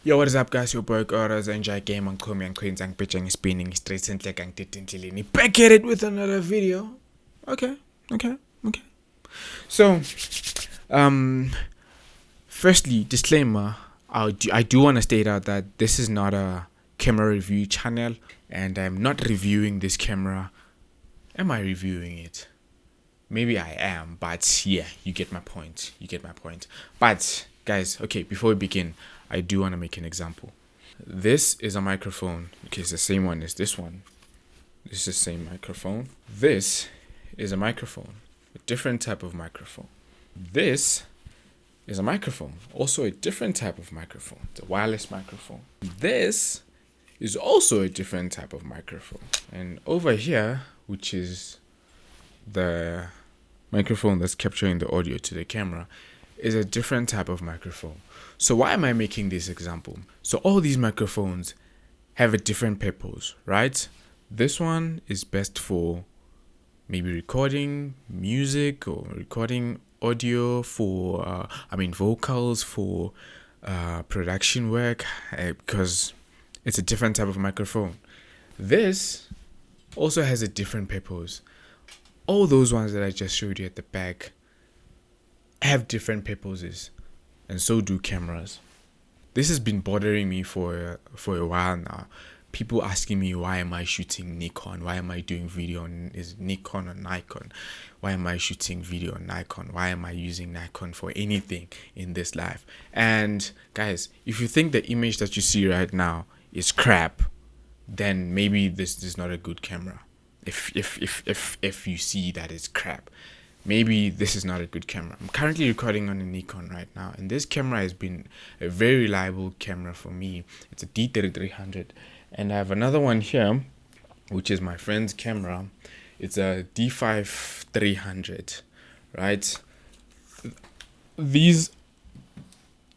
Yo, what is up, guys? Your boy Goras enjoy game on Komi and Queens and pitching spinning straight into like Antitintilini. Back at it with another video. Okay. So, firstly, disclaimer. I do want to state out that this is not a camera review channel, and I'm not reviewing this camera. Am I reviewing it? Maybe I am, but yeah, you get my point. But guys, okay, before we begin, I do want to make an example. This is a microphone. Okay, it's the same one as this one. This is the same microphone. This is a microphone, a different type of microphone. This is a microphone, also a different type of microphone. It's a wireless microphone. This is also a different type of microphone. And over here, which is the microphone that's capturing the audio to the camera, is a different type of microphone. So why am I making this example? So all these microphones have a different purpose, right? This one is best for maybe recording music or recording audio for vocals for production work, because it's a different type of microphone. This also has a different purpose. All those ones that I just showed you at the back have different purposes, and so do cameras. This has been bothering me for a while now. People asking me, why am I shooting Nikon? Why am I doing video on is Nikon or Nikon? Why am I shooting video on Nikon? Why am I using Nikon for anything in this life? And guys, if you think the image that you see right now is crap, then maybe this is not a good camera. If you see that it's crap, maybe this is not a good camera. I'm currently recording on a Nikon right now, and this camera has been a very reliable camera for me. It's a D3300, and I have another one here, which is my friend's camera. It's a D5300, right? These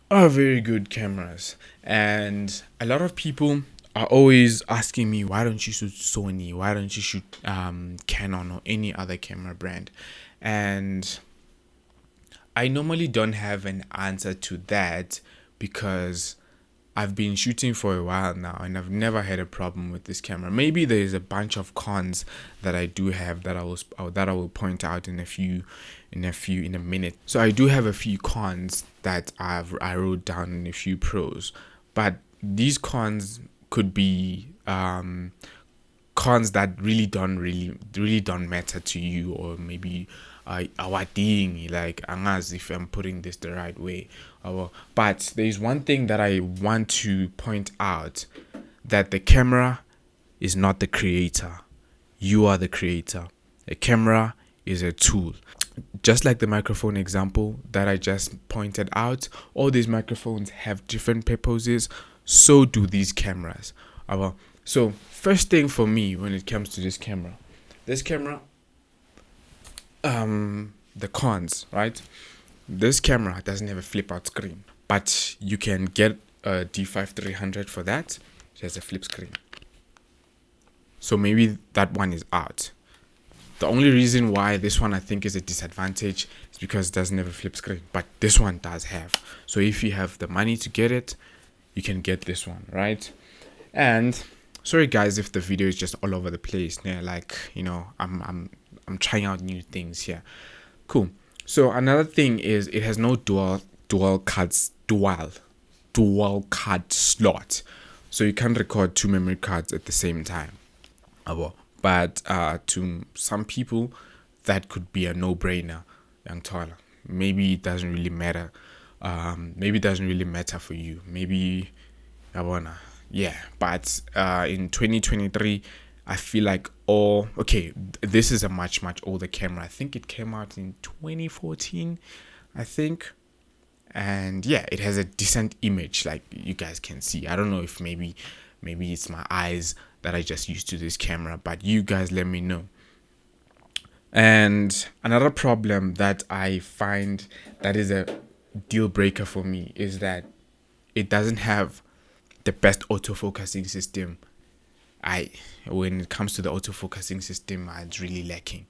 are very good cameras, and a lot of people are always asking me, why don't you shoot Sony? Why don't you shoot Canon or any other camera brand? And I normally don't have an answer to that, because I've been shooting for a while now and I've never had a problem with this camera. Maybe there's a bunch of cons that I do have that I will point out in a minute. So I do have a few cons that I wrote down in a few pros, but these cons could be cons that really don't matter to you, or maybe awadingi, like angazi if I'm putting this the right way. But there's one thing that I want to point out, that the camera is not the creator. You are the creator. A camera is a tool. Just like the microphone example that I just pointed out, all these microphones have different purposes. So do these cameras. So first thing for me when it comes to this camera, the cons, right? This camera doesn't have a flip out screen, but you can get a D5300 for that. It has a flip screen. So maybe that one is out. The only reason why this one I think is a disadvantage is because it doesn't have a flip screen, but this one does have. So if you have the money to get it, you can get this one, right? And sorry guys if the video is just all over the place. Yeah, like, you know, I'm trying out new things here. Cool. So another thing is it has no dual card slot, so you can't record two memory cards at the same time. But to some people that could be a no-brainer, young Tyler. Maybe it doesn't really matter. Maybe it doesn't really matter for you. Maybe I wanna, yeah. But in 2023, I feel like this is a much older camera. I think it came out in 2014, I think. And yeah, it has a decent image, like you guys can see. I don't know if maybe it's my eyes that I just used to this camera, but you guys let me know. And another problem that I find that is a deal breaker for me is that it doesn't have the best autofocusing system. When it comes to the autofocusing system, it's really lacking,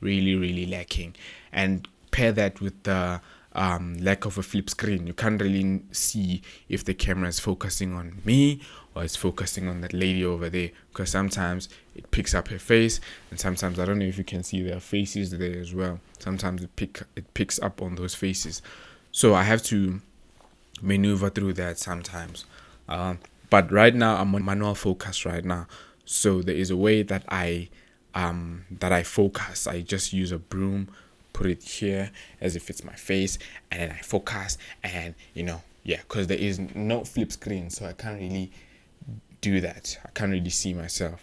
really lacking. And pair that with the lack of a flip screen. You can't really see if the camera is focusing on me or it's focusing on that lady over there, because sometimes it picks up her face, and sometimes I don't know if you can see their faces there as well. Sometimes it picks up on those faces, so I have to maneuver through that sometimes. But right now I'm on manual focus right now, so there is a way that I focus. I just use a broom, put it here as if it's my face, and then I focus, and because there is no flip screen, so I can't really do that. I can't really see myself.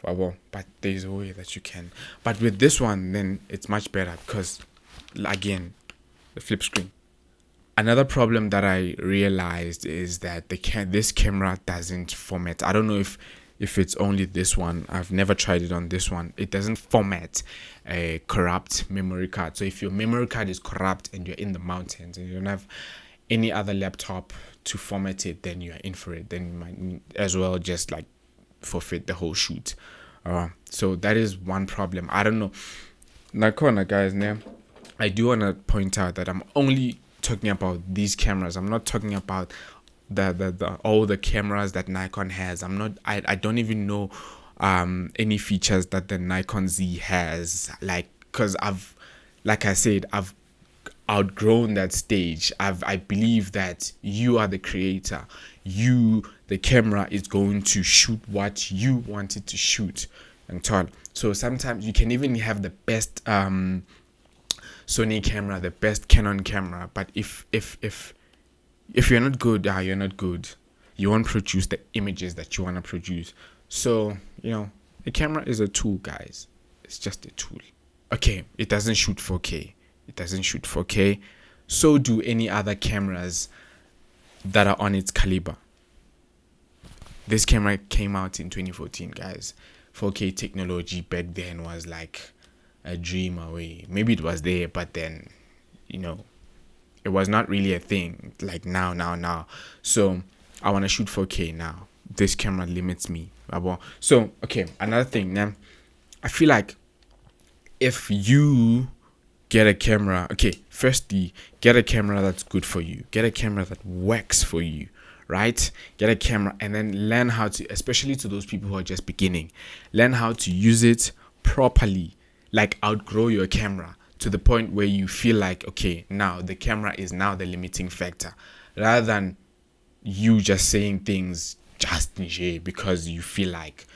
But there's a way that you can. But with this one, then it's much better, because again, the flip screen. Another problem that I realized is that this camera doesn't format. I don't know if it's only this one. I've never tried it on this one. It doesn't format a corrupt memory card. So if your memory card is corrupt and you're in the mountains and you don't have any other laptop to format it, then you're in for it. Then you might as well just like forfeit the whole shoot. So that is one problem. I don't know. Nikon, guys, now I do want to point out that I'm only talking about these cameras. I'm not talking about the all the cameras that Nikon has. I don't even know any features that the Nikon Z has, because I've outgrown that stage. I believe that you are the creator. The camera is going to shoot what you want it to shoot and all. So sometimes you can even have the best Sony camera, the best Canon camera, but if you're not good, you're not good. You won't produce the images that you want to produce. So the camera is a tool, guys. It's just a tool. Okay, it doesn't shoot 4K. It doesn't shoot 4K. So do any other cameras that are on its caliber. This camera came out in 2014, guys. 4K technology back then was like a dream away. Maybe it was there, but then it was not really a thing like now. So I want to shoot 4K now. This camera limits me. So okay, another thing now, I feel like if you get a camera, okay, firstly, get a camera that's good for you. Get a camera that works for you, right? Get a camera and then learn how to, especially to those people who are just beginning, learn how to use it properly. Like outgrow your camera to the point where you feel like, okay, now the camera is now the limiting factor, rather than you just saying things just because you feel like,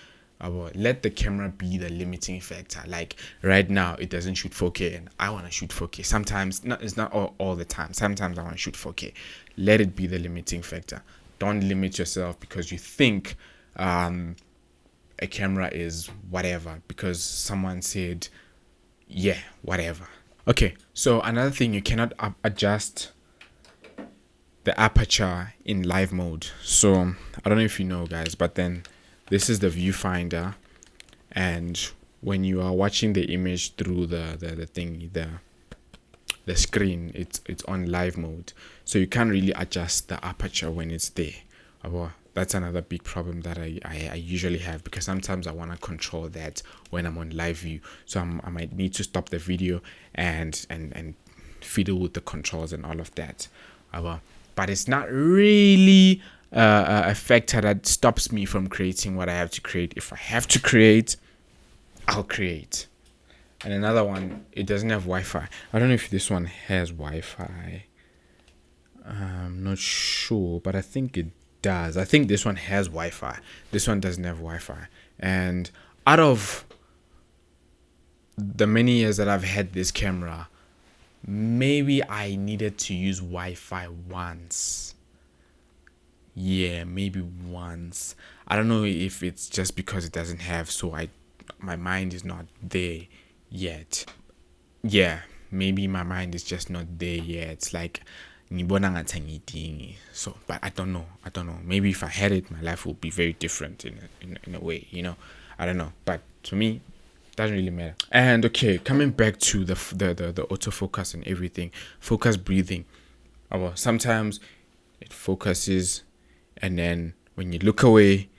let the camera be the limiting factor. Like right now, it doesn't shoot 4K and I want to shoot 4K. Sometimes, it's not all the time. Sometimes I want to shoot 4K. Let it be the limiting factor. Don't limit yourself because you think a camera is whatever because someone said, yeah, whatever. Okay, so another thing, you cannot adjust the aperture in live mode. So I don't know if you know, guys, but then this is the viewfinder, and when you are watching the image through the screen, it's on live mode, so you can't really adjust the aperture when it's there. That's another big problem that I usually have, because sometimes I want to control that when I'm on live view. So I might need to stop the video and fiddle with the controls and all of that. But it's not really a factor that stops me from creating what I have to create. If I have to create, I'll create. And another one, it doesn't have Wi-Fi. I don't know if this one has Wi-Fi. I'm not sure, but I think it does. I think this one has Wi-Fi. This one doesn't have Wi-Fi. And out of the many years that I've had this camera, maybe I needed to use Wi-Fi once. Yeah, maybe once. I don't know if it's just because it doesn't have, so my mind is not there yet. Yeah, maybe my mind is just not there yet. It's like so, but I don't know. Maybe if I had it, my life would be very different in a way, I don't know. But to me, doesn't really matter. And okay, coming back to the autofocus and everything, focus breathing. Sometimes it focuses, and then when you look away,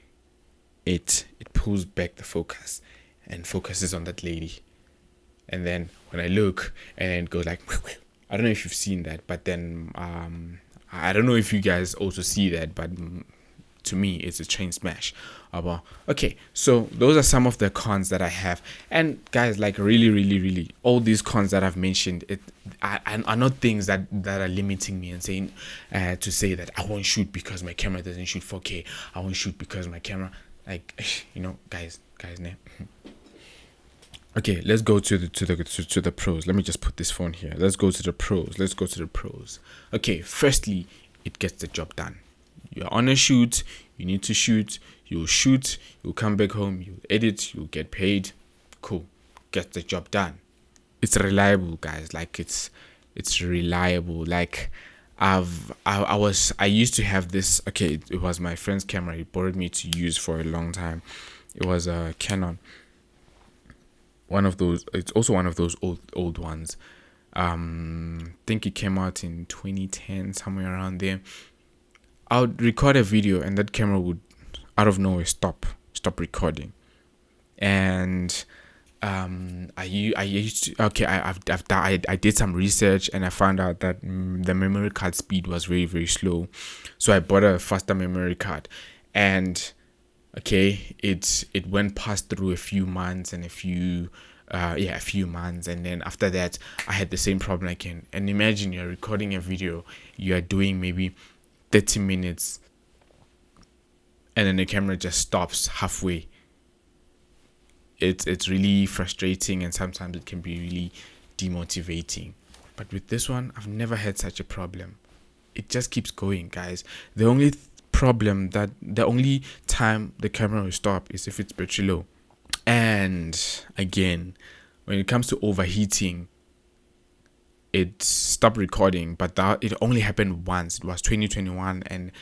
it pulls back the focus and focuses on that lady. And then when I look, and then it goes like I don't know if you've seen that, but then I don't know if you guys also see that, but to me it's a train smash. Well, okay, so those are some of the cons that I have, and guys, like really all these cons that I've mentioned are not things that are limiting me and saying to say that I won't shoot because my camera doesn't shoot 4K, I won't shoot because my camera, like, guys, nah. Okay, let's go to the pros. Let me just put this phone here. Let's go to the pros. Okay, firstly, it gets the job done. You're on a shoot, you need to shoot, you'll come back home, you'll edit, you'll get paid. Cool. Get the job done. It's reliable, guys. Like, it's reliable. Like, I used to have this. Okay, it was my friend's camera. He borrowed me to use for a long time. It was a Canon. One of those. It's also one of those old ones. I think it came out in 2010, somewhere around there. I would record a video and that camera would, out of nowhere, stop recording. And I did some research and I found out that the memory card speed was very slow. So I bought a faster memory card, and okay, it went past through a few months and a few months, and then after that I had the same problem again. And imagine you're recording a video, you are doing maybe 30 minutes, and then the camera just stops halfway. It's really frustrating, and sometimes it can be really demotivating. But with this one, I've never had such a problem. It just keeps going, guys. The only time the camera will stop is if it's battery low. And again, when it comes to overheating, it stopped recording, but it only happened once. It was 2021, and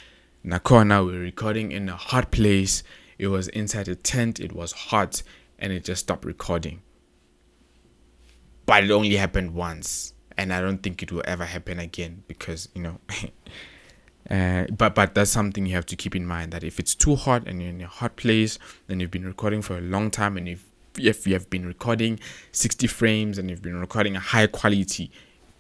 Nikon, now we're recording in a hot place. It was inside a tent, it was hot, and it just stopped recording. But it only happened once, and I don't think it will ever happen again, because but that's something you have to keep in mind, that if it's too hot and you're in a hot place and you've been recording for a long time, and if you have been recording 60 frames and you've been recording a high quality,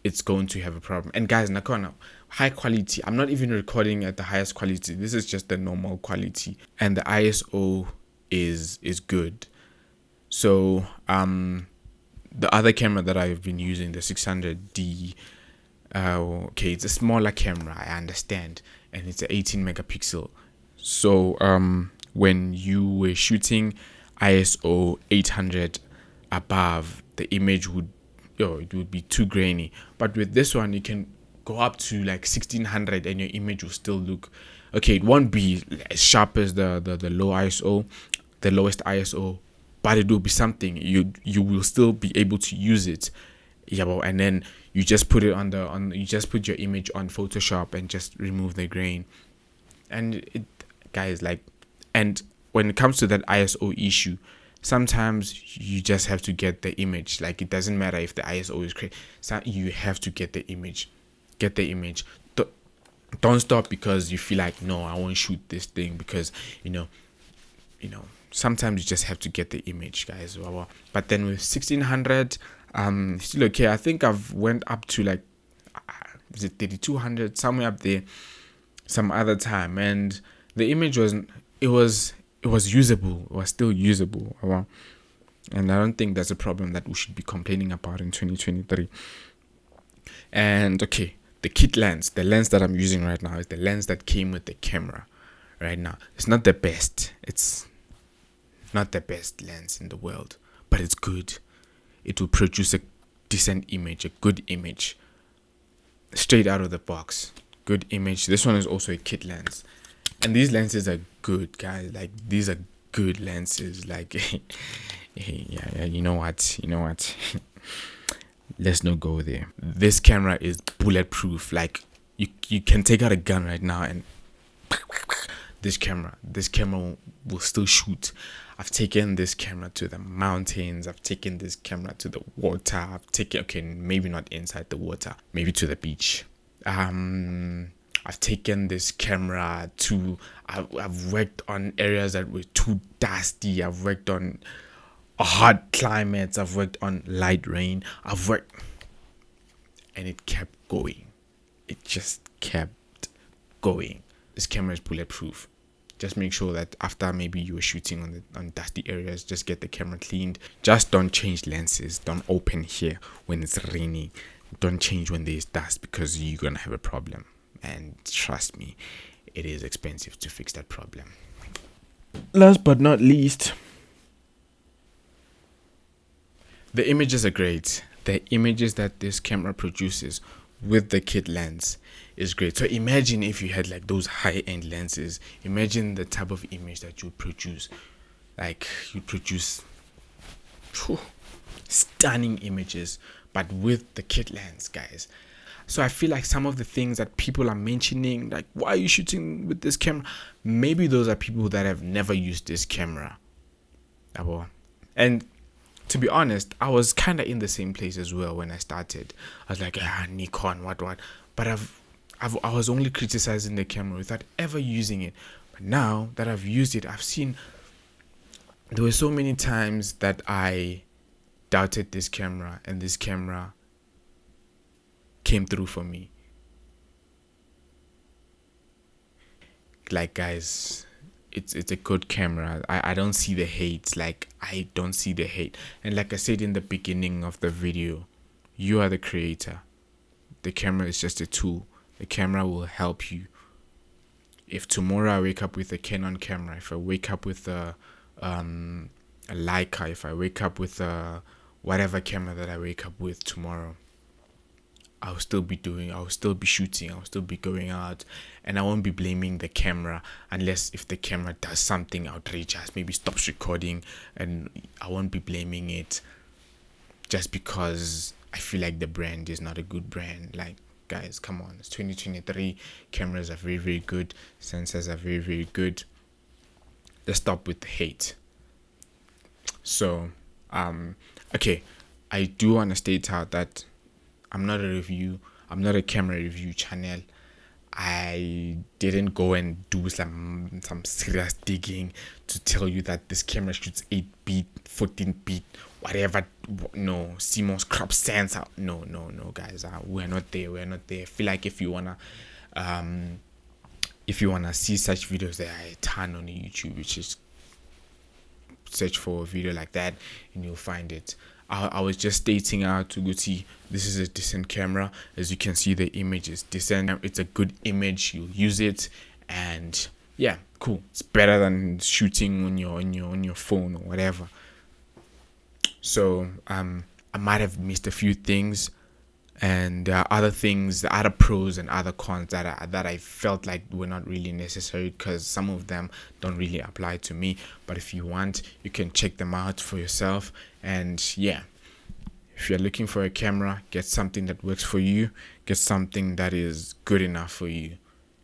it's going to have a problem. And guys, Nikon, high quality, I'm not even recording at the highest quality. This is just the normal quality, and the ISO is good. So the other camera that I've been using, the 600D, okay, it's a smaller camera, I understand, and it's an 18 megapixel. So when you were shooting ISO 800 above, the image would be too grainy. But with this one, you can go up to like 1600 and your image will still look okay. It won't be as sharp as the low ISO, the lowest ISO, but it will be something. You will still be able to use it. Yeah, well, and then you just put it you just put your image on Photoshop and just remove the grain. And it, guys, like, and when it comes to that ISO issue, sometimes you just have to get the image. Like, it doesn't matter if the ISO is crazy. So you have to get the image. Don't stop because you feel like, no, I won't shoot this thing, because sometimes you just have to get the image, guys. But then with 1600, still okay. I think I've went up to like, is it 3200, somewhere up there, some other time, and the image was usable. It was still usable. And I don't think that's a problem that we should be complaining about in 2023. And okay, the kit lens, the lens that I'm using right now, is the lens that came with the camera right now. It's not the best. It's not the best lens in the world, but it's good. It will produce a decent image, a good image, straight out of the box. Good image. This one is also a kit lens, and these lenses are good, guys. Like, these are good lenses. Like, yeah, you know what? Let's not go there. This camera is bulletproof. Like, you can take out a gun right now and this camera will still shoot. I've taken this camera to the mountains. I've taken this camera to the water. Okay, maybe not inside the water, maybe to the beach. I've taken this camera to, I've worked on areas that were too dusty. I've worked on hot climates. I've worked on light rain. and it kept going. It just kept going. This camera is bulletproof. Just make sure that after maybe you were shooting on dusty areas, just get the camera cleaned. Just don't change lenses. Don't open here when it's raining. Don't change when there's dust, because you're gonna have a problem. And trust me, it is expensive to fix that problem. Last but not least, the images are great. The images that this camera produces with the kit lens is great. So imagine if you had like those high-end lenses. Imagine the type of image that you produce. Like, you produce stunning images, but with the kit lens, guys. So I feel like some of the things that people are mentioning, like, why are you shooting with this camera? Maybe those are people that have never used this camera. And to be honest, I was kind of in the same place as well when I started. I was like, Nikon, what? But I was only criticizing the camera without ever using it. But now that I've used it, I've seen there were so many times that I doubted this camera, and this camera came through for me. Like, guys, it's a good camera. I don't see the hate. Like, I don't see the hate. And like I said in the beginning of the video, you are the creator. The camera is just a tool. The camera will help you. If tomorrow I wake up with a Canon camera, if I wake up with a Leica, if I wake up with whatever camera that I wake up with tomorrow, I'll still be shooting, I'll still be going out, and I won't be blaming the camera unless if the camera does something outrageous, maybe stops recording, and I won't be blaming it just because I feel like the brand is not a good brand. Like, guys, come on, it's 2023, cameras are very, very good, sensors are very, very good. Let's stop with the hate. So, okay, I do want to state out that I'm not a camera review channel. I didn't go and do some serious digging to tell you that this camera shoots 8-bit, 14-bit, whatever. No, CMOS crop sensor. No, guys. We're not there. I feel like if you wanna see such videos, there are a ton on YouTube, which is search for a video like that and you'll find it. I was just stating out to go see, this is a decent camera. As you can see, the image is decent. It's a good image. You'll use it, and yeah, cool. It's better than shooting on your phone or whatever. So I might have missed a few things, and there are other things, the other pros and other cons that I felt like were not really necessary, because some of them don't really apply to me. But if you want, you can check them out for yourself. And yeah, if you're looking for a camera, get something that works for you, get something that is good enough for you.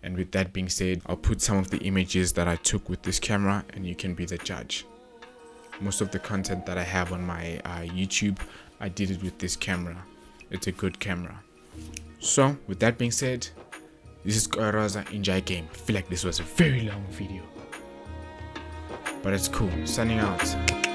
And with that being said, I'll put some of the images that I took with this camera, and you can be the judge. Most of the content that I have on my YouTube, I did it with this camera. It's a good camera. So with that being said, this is Koraza Enjoy Game. I feel like this was a very long video, but it's cool. Signing out.